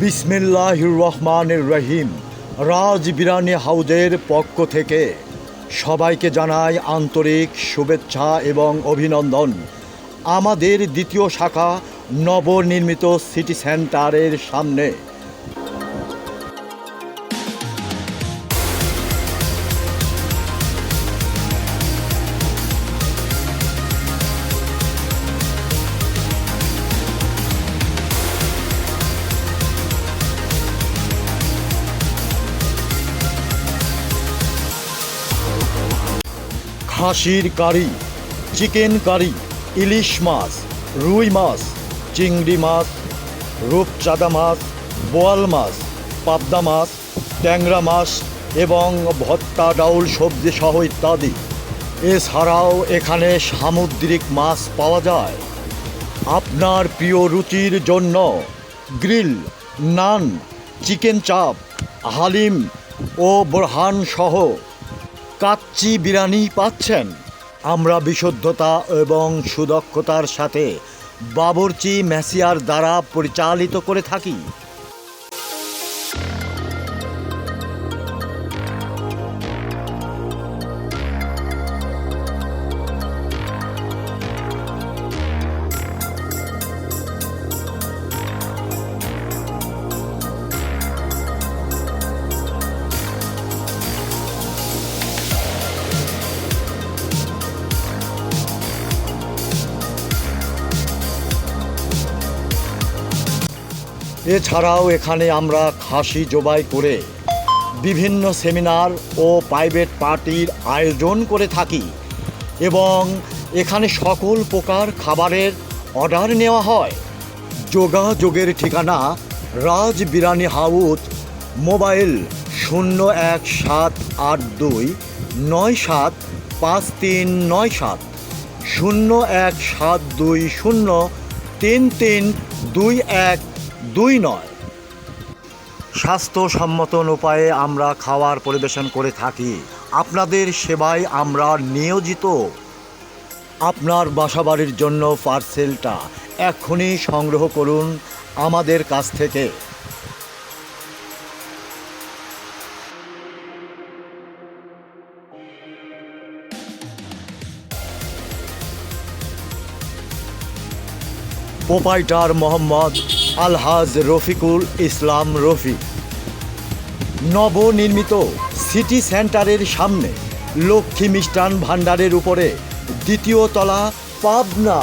বিসমিল্লাহির রহমানির রহিম। রাজ বিরিয়ানি হাউজের পক্ষ থেকে সবাইকে জানাই আন্তরিক শুভেচ্ছা এবং অভিনন্দন। আমাদের দ্বিতীয় শাখা নবনির্মিত সিটি সেন্টারের সামনে। খাসির কারি, চিকেন কারি, ইলিশ মাছ, রুই মাছ, চিংড়ি মাছ, রূপচাঁদা মাছ, বোয়াল মাছ, পাবদা মাছ, ট্যাংরা মাছ এবং ভর্তা ডাউল সবজি সহ ইত্যাদি। এছাড়াও এখানে সামুদ্রিক মাছ পাওয়া যায়। আপনার প্রিয় রুচির জন্য গ্রিল, নান, চিকেন চাপ, হালিম ও বোরহান সহ কাচ্চি বিরিয়ানি পাচ্ছেন। আমরা বিশুদ্ধতা এবং সুদক্ষতার সাথে বাবুর্চি মেসিয়ার দ্বারা পরিচালিত করে থাকি। এছাড়াও এখানে আমরা খাসি জবাই করে বিভিন্ন সেমিনার ও প্রাইভেট পার্টির আয়োজন করে থাকি এবং এখানে সকল প্রকার খাবারের অর্ডার নেওয়া হয়। যোগাযোগের ঠিকানা রাজ বিরিয়ানি হাউজ, মোবাইল 017829753970, 0172033212। স্বাস্থ্যসম্মত উপায়ে আমরা খাবার পরিবেশন করে থাকি। আপনাদের সেবায় আমরা নিয়োজিত। আপনার বাসাবাড়ির জন্য পার্সেলটা এক্ষুনি সংগ্রহ করুন আমাদের কাছ থেকে। প্রোপাইটার মোহাম্মদ আলহাজ রফিকুল ইসলাম রফি। নবনির্মিত সিটি সেন্টারের সামনে, লক্ষ্মী মিষ্টান ভাণ্ডারের উপরে, দ্বিতীয় তলা, পাবনা।